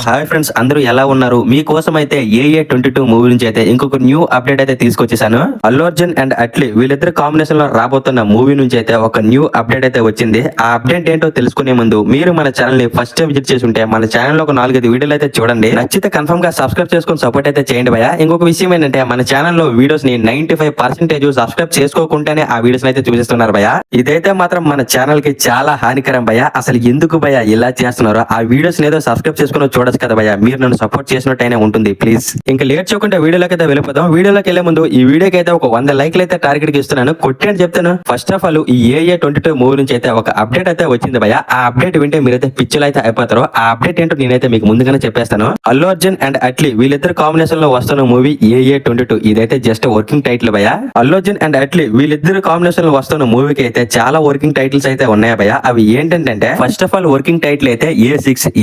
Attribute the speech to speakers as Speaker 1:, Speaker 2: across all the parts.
Speaker 1: Hi friends, అందరూ ఎలా ఉన్నారు? మీకోసం అయితే AA22 మూవీ నుంచి అయితే ఇంకొక న్యూ అప్డేట్ అయితే తీసుకొచ్చేసాను. అల్లు అర్జున్ అండ్ అట్లీ వీళ్ళిద్దరు కాంబినేషన్ లో రాబోతున్న మూవీ నుంచి అయితే ఒక న్యూ అప్డేట్ అయితే వచ్చింది. ఆ అప్డేట్ ఏంటో తెలుసుకునే ముందు మీరు మన ఛానల్ ని ఫస్ట్ టైం విజిట్ చేసి ఉంటే మన ఛానల్ లో ఒక 4-5 వీడియోలు అయితే చూడండి. నచ్చితే కన్ఫర్మ్ గా సబ్స్క్రైబ్ చేసుకొని సపోర్ట్ అయితే చేయండి భయ్యా. ఇంకొక విషయం ఏంటంటే మన ఛానల్ లో వీడియోస్ ని 95% సబ్స్క్రైబ్ చేసుకోకుండానే ఆ వీడియోస్ అయితే చూపిస్తున్నారు భయ్యా. ఇదైతే మాత్రం మన ఛానల్ కి చాలా హానికరం భయ్యా. అసలు ఎందుకు భయ్యా ఇలా చేస్తున్నారో ఆ వీడియోస్ ఏదో సబ్స్క్రైబ్ చేసుకుని చూడొచ్చు కదా భయ్యా. మీరు నన్ను సపోర్ట్ చేసినట్టయినా ఉంటుంది ప్లీజ్. ఇంకా లేట్ చేయకుండా వీడియోలోకి అయితే వెళ్ళిపోదాం. వీడియోలోకి వెళ్లే ముందు ఈ వీడియోకి అయితే ఒక 100 లైక్లు అయితే టార్గెట్ కి ఇస్తున్నాను. కొట్టి అని చెప్తాను. ఫస్ట్ ఆఫ్ ఆల్ ఈ AA22 మూవీ నుంచి అయితే ఒక అప్డేట్ అయితే వచ్చింది భయ్యా. ఆ అప్డేట్ వింటే మీరైతే పిచ్చులు అయితే అయిపోతారు. ఆ అప్డేట్ ఏంటో నేనైతే మీకు ముందుగానే చెప్పేస్తాను. అల్లు అర్జున్ అండ్ అట్లీ వీళ్ళిద్దరు కాంబినేషన్ లో వస్తున్న మూవీ AA22. ఇదైతే జస్ట్ వర్కింగ్ టైటిల్ భయ్యా. అల్లు అర్జున్ అండ్ అట్లీ వీళ్ళిద్దరు కాంబినేషన్ లో వస్తున్న మూవీకి అయితే చాలా వర్కింగ్ టైటిల్స్ అయితే ఉన్నాయి భయ్యా. అవి ఏంటంటే first of all working title అయితే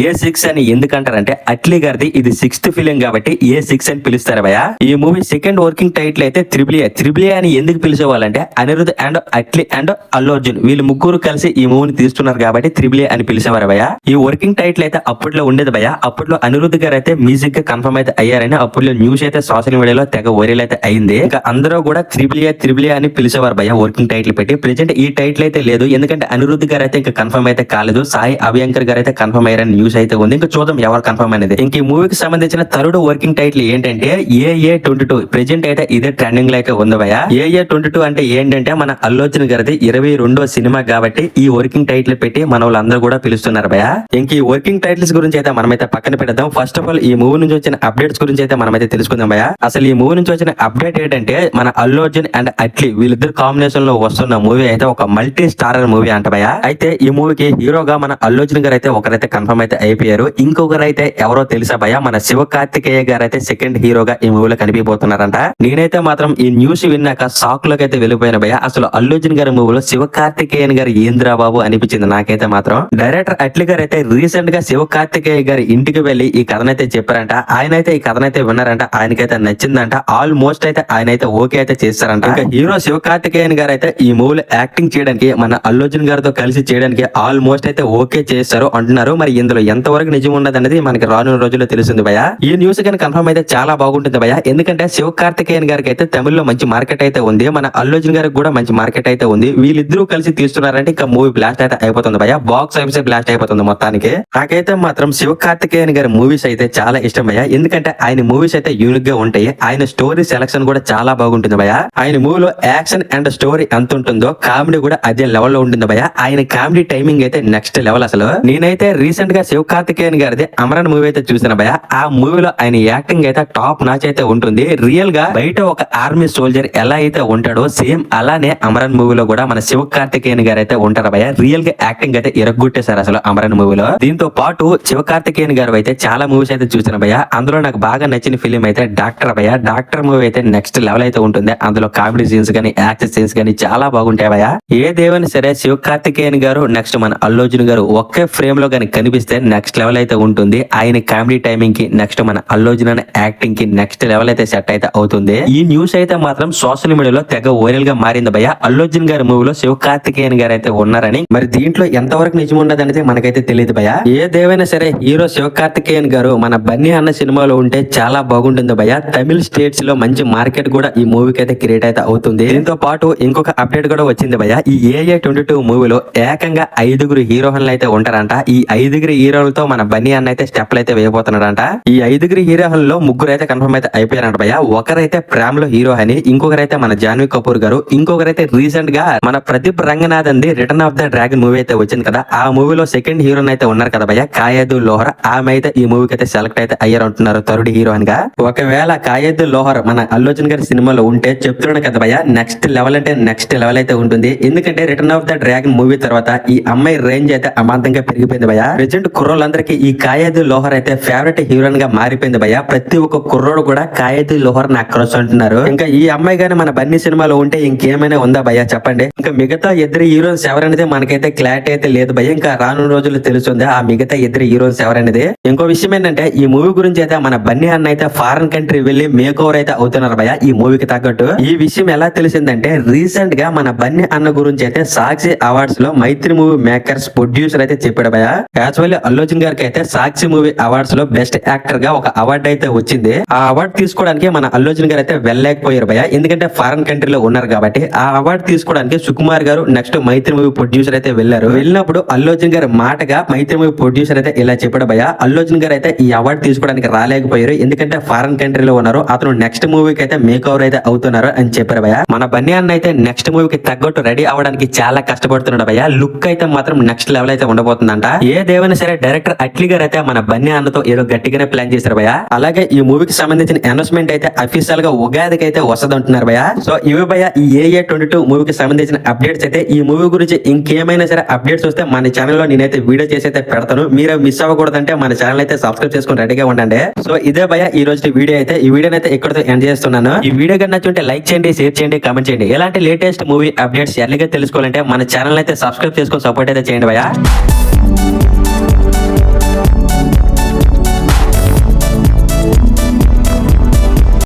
Speaker 1: A6 అని ఎందుకంటారంటే అట్లీ గారిది ఇది 6th ఫిలిం కాబట్టి A6 అని పిలుస్తారు భయ్యా. ఈ మూవీ సెకండ్ వర్కింగ్ టైటిల్ అయితే త్రిబుల్ ఏ అని ఎందుకు పిలిచేవాళ్ళంటే అనిరుద్ అండ్ అట్లీ అండ్ అల్లు అర్జున్ వీళ్ళు ముగ్గురు కలిసి ఈ మూవీని తీస్తున్నారు కాబట్టి త్రిబుల్ ఏ అని పిలిచేవారు భయ్యా. ఈ వర్కింగ్ టైటిల్ అయితే అప్పట్లో ఉండేది భయ్యా. అప్పట్లో అనిరుద్ గారు అయితే మ్యూజిక్ గా కన్ఫర్మ్ అయితే అయ్యారని అప్పట్లో న్యూస్ అయితే సోషల్ మీడియాలో తెగ వైరల్ అయితే అయింది. ఇంకా అందరూ కూడా త్రిబుల్ ఏ అని పిలిచేవారు భయ్యా వర్కింగ్ టైటిల్ పెట్టి. ప్రెజెంట్ ఈ టైటిల్ అయితే లేదు, ఎందుకంటే అనిరుద్ గారు అయితే ఇంకా కన్ఫర్మ్ అయితే కాలేదు. సాయి అభ్యంకర్ గారు అయితే కన్ఫర్మ్ అయ్యారని న్యూస్ అయితే ఉంది. ఇంకా చూద్దాం ఎవరు కన్ఫర్మ్ అనేది. ఇంక ఈ మూవీకి సంబంధించిన థర్డ్ వర్కింగ్ టైటిల్ ఏంటంటే AA22. ప్రెజెంట్ అయితే ఇదే ట్రెండింగ్ లో అయితే ఉంది భయ్యా. AA22 అంటే ఏంటంటే మన అల్లు అర్జున్ గారిది 22వ సినిమా కాబట్టి ఈ వర్కింగ్ టైటిల్ పెట్టి మన వాళ్ళందరూ కూడా పిలుస్తున్నారు భయ్యా. ఇంక ఈ వర్కింగ్ టైటిల్స్ గురించి అయితే మనమైతే పక్కన పెడదాం. ఫస్ట్ ఆఫ్ ఆల్ ఈ మూవీ నుంచి వచ్చిన అప్డేట్స్ గురించి అయితే మనమైతే తెలుసుకుందాం భయ్యా. అసలు ఈ మూవీ నుంచి వచ్చిన అప్డేట్ ఏంటంటే మన అల్లు అర్జున్ అండ్ అట్లీ వీళ్ళిద్దరు కాంబినేషన్ లో వస్తున్న మూవీ అయితే ఒక మల్టీ స్టారర్ మూవీ అంట భయ్యా. అయితే ఈ మూవీకి హీరోగా మన అల్లు అర్జున్ గారు అయితే ఒకరైతే కన్ఫర్మ్ అయితే అయిపోయారు. ఇంకొకరు అయితే ఎవరో తెలుసా భయ్యా, మన శివకార్తికేయ గారు అయితే సెకండ్ హీరోగా ఈ మూవీలో కనిపిపోతున్నారంట. నేనైతే మాత్రం ఈ న్యూస్ విన్నాక షాక్ లోకి అయితే వెళ్ళిపోయిన భయ్యా. అసలు అల్లు అర్జున్ గారి మూవీలో శివకార్తికేయన్ గారు ఏంద్రా బాబు అనిపించింది నాకైతే మాత్రం. డైరెక్టర్ అట్లీ గారు అయితే రీసెంట్ గా శివకార్తికేయ గారి ఇంటికి వెళ్లి ఈ కథనైతే చెప్పారంట. ఆయన అయితే ఈ కథనైతే విన్నారంట. ఆయనకైతే నచ్చిందంట. ఆల్మోస్ట్ అయితే ఆయన అయితే ఓకే అయితే చేస్తారంట. ఇంకా హీరో శివకార్తికేయన్ గారు అయితే ఈ మూవీలో యాక్టింగ్ చేయడానికి మన అల్లు అర్జున్ గారితో కలిసి చేయడానికి ఆల్మోస్ట్ అయితే ఓకే చేస్తారు అంటున్నారు. మరి ఇందులో ఎంతవరకు నిజం ఉన్నది అనేది మనకి రానున్న రోజుల్లో తెలుస్తుంది భయ్యా. ఈ న్యూస్ కానీ కన్ఫర్మ్ అయితే చాలా బాగుంటుంది భయ్యా. ఎందుకంటే శివకార్తికేయన్ గారికి అయితే తమిళ్లో మంచి మార్కెట్ అయితే ఉంది. మన అల్లు అర్జున్ గారికి కూడా మంచి మార్కెట్ అయితే ఉంది. వీళ్ళిద్దరూ కలిసి తీస్తున్నారంటే ఇంకా మూవీ బ్లాస్ట్ అయితే అయిపోతుంది భయ్యా. బాక్స్ ఆఫీస్ బ్లాస్ట్ అయిపోతుంది మొత్తానికి. నాకైతే మాత్రం శివకార్తికేయన్ గారి మూవీస్ అయితే చాలా ఇష్టం భయ్యా. ఎందుకంటే ఆయన మూవీస్ అయితే యూనిక్ గా ఉంటాయి. ఆయన స్టోరీ సెలక్షన్ కూడా చాలా బాగుంటుంది భయ్యా. ఆయన మూవీలో యాక్షన్ అండ్ స్టోరీ ఎంత ఉంటుందో కామెడీ కూడా అదే లెవెల్ లో ఉంటుంది భయ్యా. ఆయన కామెడీ టైమింగ్ అయితే నెక్స్ట్ లెవెల్. అసలు నేనైతే రీసెంట్ గా శివకార్తికేయన్ గారిది అమరన్ మూవీ అయితే చూసిన భయ్యా. ఆ మూవీలో ఆయన యాక్టింగ్ అయితే టాప్ నాచ్ అయితే ఉంటుంది. రియల్ గా బయట ఒక ఆర్మీ సోల్జర్ ఎలా అయితే ఉంటాడో సేమ్ అలానే అమరన్ మూవీలో కూడా మన శివకార్తికేయన్ గారు అయితే ఉంటారు భయ్యా. రియల్ గా యాక్టింగ్ అయితే ఇరగొట్టేశారు అసలు అమరన్ మూవీలో. దీంతో పాటు శివకార్తికేయన్ గారు అయితే చాలా మూవీస్ అయితే చూసిన భయ్యా. అందులో నాకు బాగా నచ్చిన ఫిలిం అయితే డాక్టర్ భయ్యా. డాక్టర్ మూవీ అయితే నెక్స్ట్ లెవెల్ అయితే ఉంటుంది. అందులో కామెడీ సీన్స్ గానీ యాక్షన్ సీన్స్ గానీ చాలా బాగుంటాయి భయ్యా. ఏదేమైనా సరే శివకార్తికేయన్ గారు నెక్స్ట్ మన అల్లు అర్జున్ గారు ఒకే ఫ్రేమ్ లో గానీ కనిపిస్తే నెక్స్ట్ లెవెల్ అయితే ఉంటుంది. ఆయన కామెడీ టైమింగ్ కి నెక్స్ట్ మన అల్లు అర్జున్ అనే యాక్టింగ్ కి నెక్స్ట్ లెవెల్ అయితే సెట్ అయితే అవుతుంది. ఈ న్యూస్ అయితే మాత్రం సోషల్ మీడియాలో తెగ వైరల్ గా మారింది భయ్య. అల్లు అర్జున్ గారి మూవీలో శివకార్తికేయన్ గారు అయితే ఉన్నారని. మరి దీంట్లో ఎంతవరకు నిజం ఉండదు అనేది మనకైతే తెలియదు భయ్య. ఏదేమైనా సరే హీరో శివకార్తికేయన్ గారు మన బన్నీ అన్న సినిమాలో ఉంటే చాలా బాగుంటుంది భయ్య. తమిళ స్టేట్స్ లో మంచి మార్కెట్ కూడా ఈ మూవీకి అయితే క్రియేట్ అయితే అవుతుంది. దీంతో పాటు ఇంకొక అప్డేట్ కూడా వచ్చింది భయ్య. ఈ AA22 మూవీలో ఏకంగా 5 హీరోయిన్లు అయితే ఉంటారంట. ఈ 5 హీరోలతో మన బన్నీ అన్న అయితే స్టెప్లు అయితే వేయబోతున్నాడంట. ఈ 5 హీరోయిన్లో 3 అయితే కన్ఫర్మ్ అయితే అయిపోయారంట భయ్య. ఒకరైతే ప్రేమ్ లో హీరో అని, ఇంకొకరైతే మన జాన్వీ కపూర్ గారు, ఇంకొకరైతే రీసెంట్ గా మన Pradeep Ranganathan the return of the dragon movie అయితే వచ్చింది కదా. ఆ మూవీలో సెకండ్ హీరోయిన్ అయితే ఉన్నారు కదా భయ్య, కాయదు లోహర్. ఆమె అయితే ఈ మూవీకి అయితే సెలెక్ట్ అయితే అయ్యారు అంటున్నారు థర్డ్ హీరోయిన్ గా. ఒకవేళ కాయదు లోహర్ మన అల్లు అర్జున్ గారి సినిమాలో ఉంటే చెప్తున్నాను కదా భయ్య, నెక్స్ట్ లెవెల్ అంటే నెక్స్ట్ లెవెల్ అయితే ఉంటుంది. ఎందుకంటే return of the dragon movie తర్వాత ఈ అమ్మాయి రేంజ్ అయితే అమాంతంగా పెరిగిపోయింది భయ్య. ప్రెజెంట్ కుర్రోళ్ళందరికీ ఈ కాయదు లోహర్ అయితే ఫేవరెట్ హీరోయిన్ గా మారిపోయింది భయ్య. ప్రతి ఒక్క కుర్రోడు కూడా కాయదు లోహర్ నాకు క్రష్ అంటున్నారు. ఇంకా ఈ అమ్మాయి గానీ మన బన్నీ సినిమాలో ఉంటే ఇంకేమైనా ఉందా భయ్య చెప్పండి. ఇంకా మిగతా 2 హీరోయిన్స్ ఎవరనేది మనకైతే క్లారిటీ అయితే లేదు భయ్య. ఇంకా రానున్న రోజుల్లో తెలుస్తుంది ఆ మిగతా 2 హీరోయిన్స్ ఎవరనేది. ఇంకో విషయం ఏంటంటే ఈ మూవీ గురించి అయితే మన బన్నీ అన్న అయితే ఫారెన్ కంట్రీ వెళ్లి మేక్ ఓవర్ అయితే అవుతున్నారు భయ్య ఈ మూవీకి తగ్గట్టు. ఈ విషయం ఎలా తెలిసిందంటే రీసెంట్ గా మన బన్నీ అన్న గురించి అయితే సాక్షి అవార్డ్స్ లో మైత్రి మూవీ మేకర్స్ ప్రొడ్యూసర్ అయితే చెప్పాడు భయ్య. యాక్చువల్లీ అల్లు అర్జున్ గారికి అయితే సాక్షి సాక్షి మూవీ అవార్డ్స్ లో బెస్ట్ యాక్టర్ గా ఒక అవార్డు అయితే వచ్చింది. ఆ అవార్డు తీసుకోవడానికి మన అల్లు అర్జున్ గారు అయితే వెళ్ళలేకపోయారు భయ, ఎందుకంటే ఫారెన్ కంట్రీలో ఉన్నారు కాబట్టి. ఆ అవార్డు తీసుకోవడానికి సుకుమార్ గారు నెక్స్ట్ మైత్రి మూవీ ప్రొడ్యూసర్ అయితే వెళ్ళారు. వెళ్ళినప్పుడు అల్లు అర్జున్ గారు మాటగా మైత్రి మూవీ ప్రొడ్యూసర్ అయితే ఇలా చెప్పాడు భయ, అల్లు అర్జున్ గారు అయితే ఈ అవార్డు తీసుకోవడానికి రాలేకపోయారు, ఎందుకంటే ఫారెన్ కంట్రీలో ఉన్నారు, అతను నెక్స్ట్ మూవీకి అయితే మేక్ ఓవర్ అయితే అవుతున్నారు అని చెప్పారు భయ. మన బన్నీ అన్న అయితే నెక్స్ట్ మూవీకి తగ్గట్టు రెడీ అవడానికి చాలా కష్టపడుతున్నాడు భయ. లుక్ అయితే మాత్రం నెక్స్ట్ లెవెల్ అయితే ఉండబోతుందంట. ఏదేమైనా సరే డైరెక్టర్ అట్లీ గారు అయితే మన బన్నీ అన్నతో ఏదో గట్టిగానే ప్లాన్ చేశారు భయ. అలాగే ఈ మూవీకి సంబంధించిన అనౌన్స్మెంట్ అయితే అఫీషియల్ గా ఉగాదికి అయితే వస్తుంది అంటున్నారు భయ. సో ఇవి భయ ఈ AA22 మూవీకి సంబంధించిన అప్డేట్స్ అయితే. ఈ మూవీ గురించి ఇంకేమైనా సరే అప్డేట్స్ వస్తే మన ఛానల్లో నేనైతే వీడియో చేసి అయితే పెడతాను. మీరు మిస్ అవ్వకూడదంటే మన ఛానల్ అయితే సబ్స్క్రైబ్ చేసుకుని రెడీగా ఉండండి. సో ఇదే భయ ఈ రోజు వీడియో అయితే. ఈ వీడియోని అయితే ఇక్కడతో ఎండ్ చేస్తున్నాను. ఈ వీడియో కన్నా నచ్చుంటే లైక్ చేయండి, షేర్ చేయండి, కామెంట్ చేయండి. ఎలాంటి లేటెస్ట్ మూవీ అప్డేట్స్ ఎర్లీగా తెలుసుకోవాలంటే మన ఛానల్ అయితే సబ్స్క్రైబ్ చేసుకొని సపోర్ట్ అయితే చేయండి భయ.